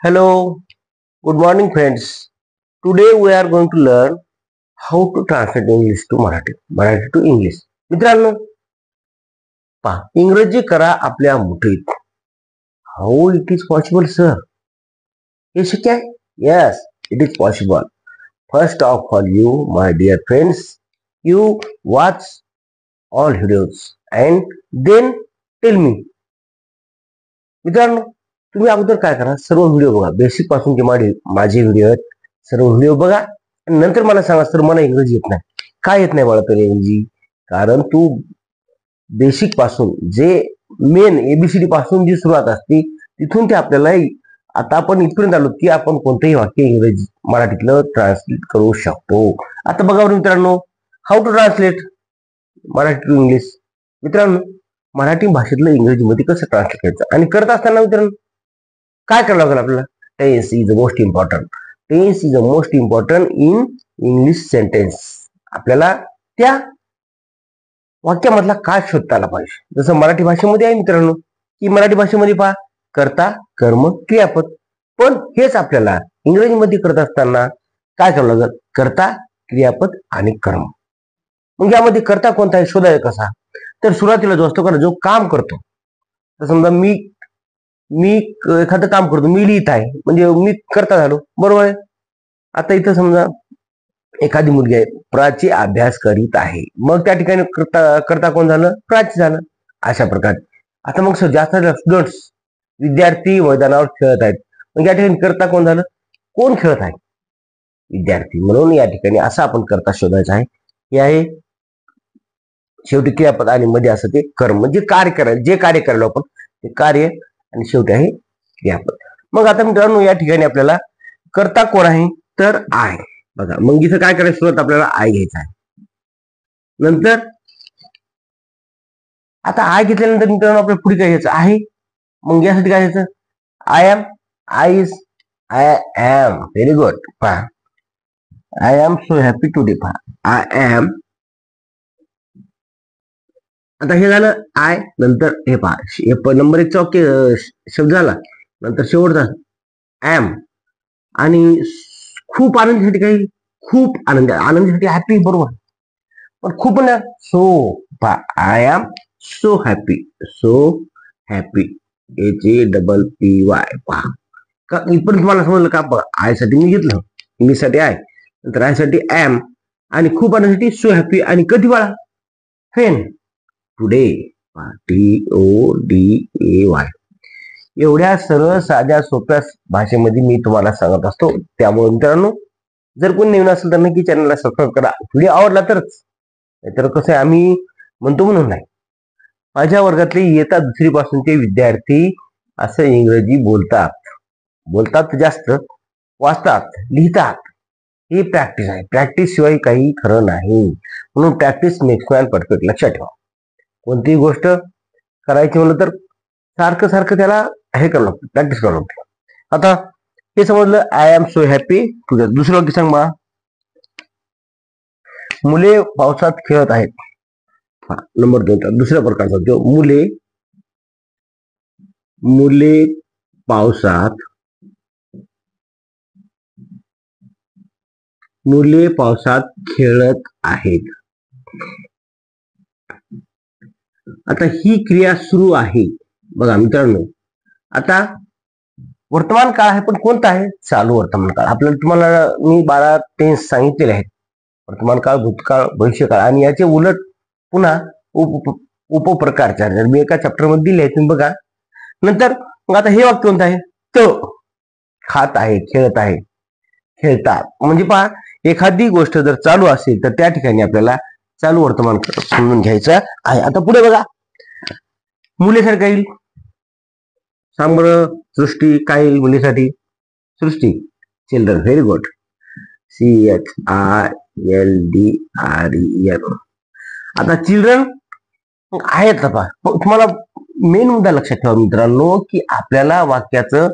Hello, good morning, friends. Today we are going to learn how to translate English to Marathi, Marathi to English. मित्रांनो, पहा इंग्रजी करा आपल्या मुठीत. How it is possible sir? हे शक्य आहे? Yes, it is possible. First of all you my dear friends, you watch all videos and then tell me. मित्रांनो, तुम्ही अगोदर काय करा, सर्व व्हिडिओ बघा. बेसिक पासून जे माझे व्हिडिओ आहेत सर्व व्हिडिओ बघा आणि नंतर मला सांगा सर मला इंग्रजी येत नाही. काय येत नाही बाळा तुला इंग्रजी? कारण तू बेसिक पासून जे मेन एबीसीडी पासून जी सुरुवात असते तिथून ते आपल्याला आता आपण इथपर्यंत आलो की आपण कोणतेही वाक्य इंग्रजी मराठीतलं ट्रान्सलेट करू शकतो. आता बघा मित्रांनो, how to translate Marathi to English. मित्रांनो, मराठी भाषेतलं इंग्रजीमध्ये कसं ट्रान्सलेट करायचं आणि करत असताना मित्रांनो काय करावं लागेल आपल्याला? Tense is the most important. Tense is the most important in English sentence. आपल्याला त्या वाक्यामधला काय शोधता आला पाहिजे. जसं मराठी भाषेमध्ये आहे मित्रांनो की मराठी भाषेमध्ये पहा कर्ता कर्म क्रियापद, पण हेच आपल्याला इंग्रजीमध्ये करत असताना काय करावं लागेल? कर्ता क्रियापद आणि कर्म. मग यामध्ये कर्ता कोणता आहे शोधायचा कसा? तर सुरुवातीला जो असतो का जो काम करतो, तर समजा मी एखादं काम करतो, मी लिहित आहे म्हणजे मी करता झालो, बरोबर आहे. आता इथं समजा एखादी मुलगी आहे, प्राची अभ्यास करीत आहे, मग त्या ठिकाणी करता कोण झालं? प्राची झालं. अशा प्रकारे आता मग जास्त स्टुडंट्स विद्यार्थी मैदानावर खेळत आहेत, मग या ठिकाणी करता कोण झालं? कोण खेळत आहे? विद्यार्थी. म्हणून या ठिकाणी असं आपण करता शोधायचं आहे. हे आहे शेवटी क्रियापद आणि मध्ये असं ते कर्म, म्हणजे जे कार्य करायला आपण ते कार्य आणि शेवटी आहे क्रियापद. मग आता मित्रांनो या ठिकाणी आपल्याला कर्ता कोण आहे? तर आय. बघा मग इथं काय करायचं? सुरुवात आपल्याला आय घ्यायचा आहे. नंतर आता आय घेतल्यानंतर मित्रांनो आपल्याला पुढे काय घ्यायचं आहे? मग यासाठी काय घ्यायचं? I am, I is, I am. Very good. पहा I am so happy today. पहा आय एम. आता हे झालं आय. नंतर हे पहा नंबर 1 चा शब्द झाला. नंतर शेवटचा एम. आणि खूप आनंदीसाठी काही खूप आनंदीसाठी हॅपी, बरोबर. पण खूप ना so. I am so happy. So happy. HAPPY. पहा का इथपर्यंत तुम्हाला समजलं का? बघा आय साठी मी घेतलं, इंग्लिश साठी आय, नंतर आय साठी एम, आणि खूप आनंदीसाठी सो हॅपी. आणि कधी बाळा? फेन टुडे. TODAY. एवढ्या सरळ साध्या सोप्या भाषेमध्ये मी तुम्हाला सांगत असतो. त्यामुळे मित्रांनो जर कोणी नवीन असेल तर नक्की चॅनलला सबस्क्राईब करा. व्हिडिओ आवडला तरच, नाहीतर कसं आहे आम्ही म्हणतो म्हणून नाही. माझ्या वर्गातले इयत्ता 2री पासूनचे विद्यार्थी असं इंग्रजी बोलतात जास्त, वाचतात, लिहितात. ही प्रॅक्टिस आहे. प्रॅक्टिस शिवाय काही खरं नाही. म्हणून प्रॅक्टिस मेक्स मॅन परफेक्ट. लक्षात ठेवा. कोणतीही गोष्ट करायची म्हणलं तर सारखं सारखं त्याला हे करावं लागतं, प्रॅक्टिस करावं लागतं. आता हे समजलं आय एम सो हॅपी. तुझं दुसरं वाक्य सांग मला. मुले पावसात खेळत आहेत. नंबर 2 दुसऱ्या प्रकारचा जो मुले पावसात खेळत आहेत. आता ही क्रिया सुरू आहे. बघा मित्रांनो, आता वर्तमान काळ आहे, पण कोणता आहे? चालू वर्तमान काळ. आपल्याला तुम्हाला मी 12 टेन्स सांगितलेले आहेत. वर्तमान काळ, भूतकाळ, भविष्यकाळ आणि याचे उलट पुन्हा उपप्रकारचे मी एका चॅप्टर मध्ये दिले आहेत, तुम्ही बघा. नंतर मग आता हे वाक्य कोणतं आहे? तो खात आहे, खेळत आहे, खेळतात. म्हणजे पहा एखादी गोष्ट जर चालू असेल तर त्या ठिकाणी आपल्याला चालू वर्तमान समजून घ्यायचं आहे. आता पुढे बघा, मुलीसाठी येईल. सांग बरं सृष्टी काय येईल मुलीसाठी? सृष्टी. चिल्ड्रन. Very good. CHILDREN. आता चिल्ड्रन आहेत पहा. तुम्हाला मेन मुद्दा लक्षात ठेवा मित्रांनो की आपल्याला वाक्याचं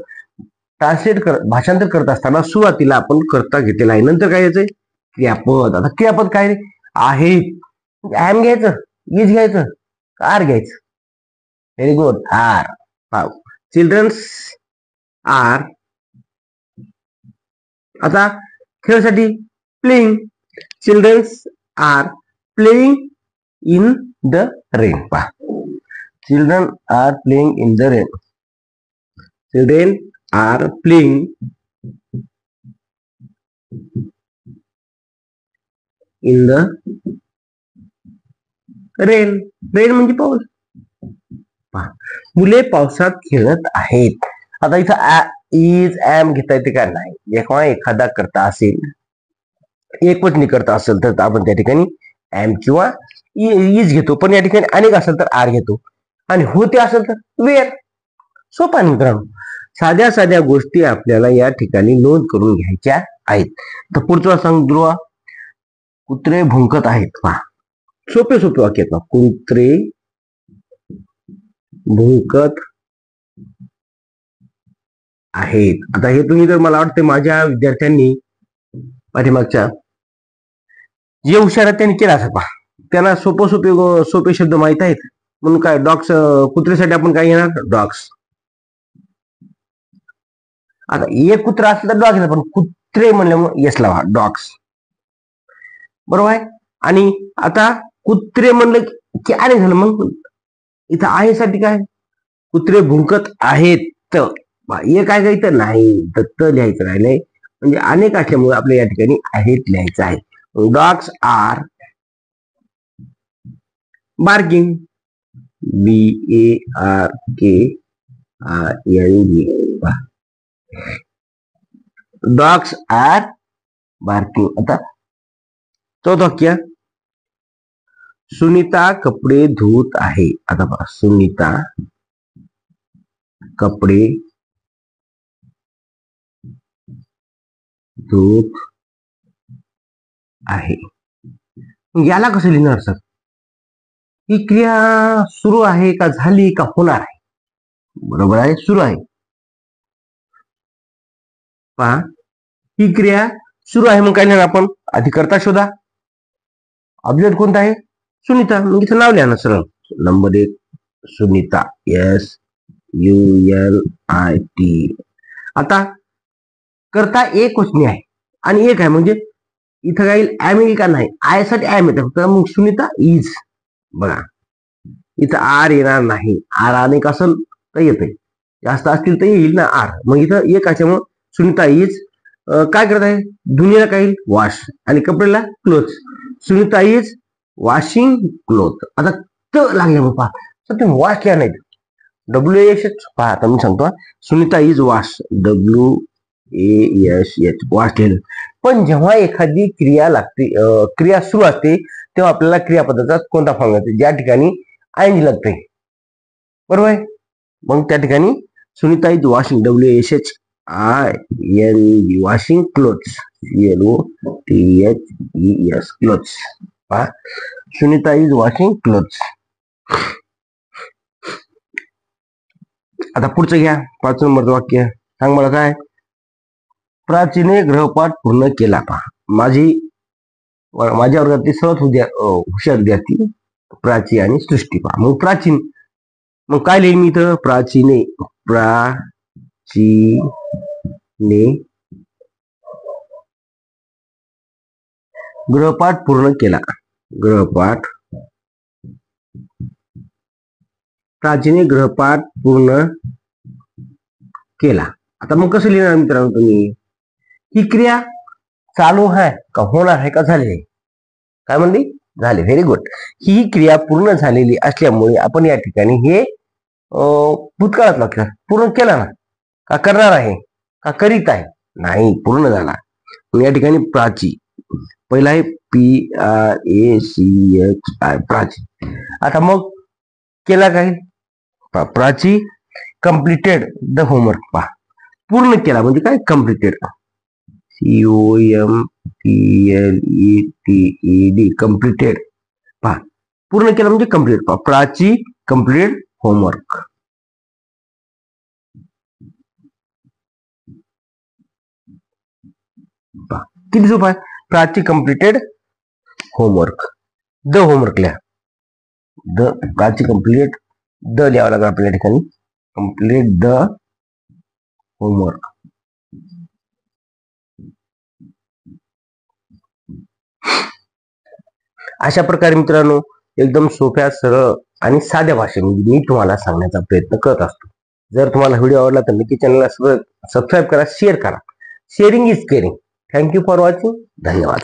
भाषांतर करत असताना सुरुवातीला आपण कर्ता घेतलेला आहे, नंतर काय यायचंय? क्रियापद. आता क्रियापद काय आहे? एम घ्यायचं, इज घ्यायचं, आर घ्यायचं. Very good. Are. Children's are आता खेळासाठी playing, children's are playing in the rain. पहा, children are playing in the rain. Children are playing in the rain. Rain म्हणजे पाऊस. पहा, मुले पावसात खेळत आहेत. आता इथं इज एम घेता येते का? नाही. जेव्हा एखादा करता असेल, एकवचनी करता असेल तर आपण त्या ठिकाणी एम किंवा इज घेतो, पण या ठिकाणी अनेक असेल तर आर घेतो, आणि होते असेल तर वेअर. सोपा मित्रांनो. साध्या साध्या गोष्टी आपल्याला या ठिकाणी नोंद करून घ्यायच्या आहेत. तर पुढचा सांग ध्रुवा. कुत्रे भुंकत आहेत. पहा, सोपे सोपे वाक्य आहेत. कुत्रे भुंकत आहेत. आता हे तुम्ही तर मला वाटते माझ्या विद्यार्थ्यांनी पाठीमागच्या जे हुशार आहेत त्यांनी केलं असं. पहा, त्यांना सोपे शब्द माहित आहेत म्हणून काय डॉग्स, कुत्र्यासाठी आपण काय घेणार? डॉग्स. आता एक कुत्रा असलं तर डॉग, पण कुत्रे म्हणल्यामुळे येस लावा, डॉग्स. बरोबर आहे. आणि आता कुत्रे म्हणलं की अरे झालं, मग इथं आहे साठी काय? कुत्रे भुंकत आहेत. हे काय काही तर नाही, तर लिहायचं राहिलंय, म्हणजे अनेक असल्यामुळे आपल्या या ठिकाणी आहेत लिहायचं आहे. Dogs are barking. BARKING. Dogs are barking. आता चौथा वाक्य, सुनीता कपडे धुत आहे. आता पहा, सुनीता कपडे धुत आहे. याला कसं लिहिणार सर? ही क्रिया सुरू आहे का झाली का होणार आहे? बरोबर आहे, सुरू आहे. पहा, ही क्रिया सुरू आहे, मग काय लिहिणार आपण? आधी करता शोधा. ऑब्जेक्ट कोणता आहे? सुनीता. मग इथं नाव लिहा ना सरळ. Number 1 Sunita, SUNIT. आता करता एक वचनी आहे आणि एक आहे, म्हणजे इथं काय एम येईल का? नाही. आय साठी एम येते फक्त, मग सुनीता इज. बघा, इथं आर येणार नाही. आर अनेक असेल तर येते, जास्त असतील तर येईल ना आर. मग इथं एक असल्यामुळे सुनीता इज काय करत आहे? दुनियाला काय येईल? वॉश. आणि कपड्याला cloth. Sunita is washing cloth. आता त लागले बाबा, तर तुम्ही वॉश केला नाही. WASH. पहा, आता मी सांगतो, Sunita is wash, WASH, wash केलं. पण जेव्हा एखादी क्रिया लागते, क्रिया सुरू असते, तेव्हा आपल्याला क्रियापदाचा कोणता फॉर्म येते? ज्या ठिकाणी ING लागते. बरोबर आहे. मग त्या ठिकाणी Sunita is washing, WASHING, washing clothes, CLOTHES, clothes. पहा, सुनीता इज वॉशिंग क्लोथ्स. आता पुढचं घ्या, 5 नंबरचं वाक्य. सांग मला काय? प्राचीने गृहपाठ पूर्ण केला. पहा, माझ्या वर्गातली सर्वात हुशार विद्यार्थी प्राची आणि सृष्टी. पहा, मग प्राचीन, मग काय लिहिल मी इथं? प्राचीने गृहपाठ पूर्ण केला. प्राचीने गृहपाठ पूर्ण केला. आता मग कसं लिहिणार मित्रांनो तुम्ही? ही क्रिया चालू आहे का होणार आहे का झाली आहे? काय म्हणली? झाली. Very good. ही क्रिया पूर्ण झालेली असल्यामुळे आपण या ठिकाणी हे भूतकाळात वाक्य पूर्ण केला ना, का करणार आहे, का करीत आहे? नाही, पूर्ण झाला. या ठिकाणी प्राची पहिला आहे PRACHI, प्राची. आता मग केला काय? Prachi completed the homework. पहा, पूर्ण केला म्हणजे काय? Completed, COMPLETED, completed. पहा, पूर्ण केला म्हणजे कम्प्लीट. पहा, प्राची कम्प्लीट होमवर्क. पहा, किती सोपं आहे. Prachi completed homework. The homework लिहा. द, प्राची कम्प्लीट द लिहावं लागेल आपल्या ठिकाणी. Complete the homework. अशा प्रकारे मित्रांनो एकदम सोप्या सरळ आणि साध्या भाषेमध्ये मी तुम्हाला सांगण्याचा प्रयत्न करत असतो. जर तुम्हाला व्हिडिओ आवडला तर नक्की चॅनलला सबस्क्राईब करा, शेअर करा. Sharing is caring. Thank you for watching. धन्यवाद.